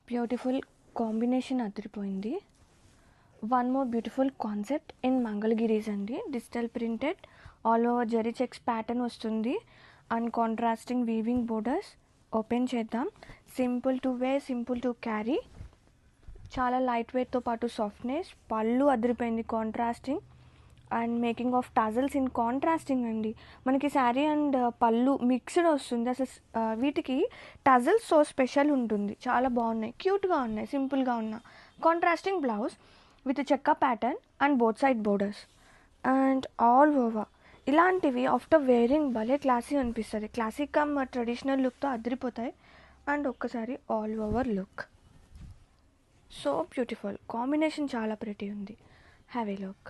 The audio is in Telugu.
బ్యూటిఫుల్ కాంబినేషన్ అదిరిపోయింది. One more beautiful concept in Mangalagiris అండి. Digital printed all over zari checks pattern వస్తుంది and contrasting weaving borders. Open చేద్దాం. Simple to wear, simple to carry, చాలా లైట్ వెయిట్తో పాటు సాఫ్ట్నెస్. పళ్ళు అదిరిపోయింది, contrasting and making of tassels in contrasting అండి. మనకి శారీ అండ్ పళ్ళు మిక్స్డ్ వస్తుంది. అసలు వీటికి టజల్స్ సో స్పెషల్ ఉంటుంది. చాలా బాగున్నాయి, క్యూట్గా ఉన్నాయి, సింపుల్గా ఉన్న contrasting blouse with check pattern and both side borders and all over. ఇలాంటివి ఆఫ్టర్ వేరింగ్ భలే క్లాసీ అనిపిస్తుంది. క్లాసిక్ కమ్ ట్రెడిషనల్ లుక్తో అదిరిపోతాయి. అండ్ ఒక్కసారి all over look so beautiful combination, చాలా ప్రిటీ ఉంది. Have a look.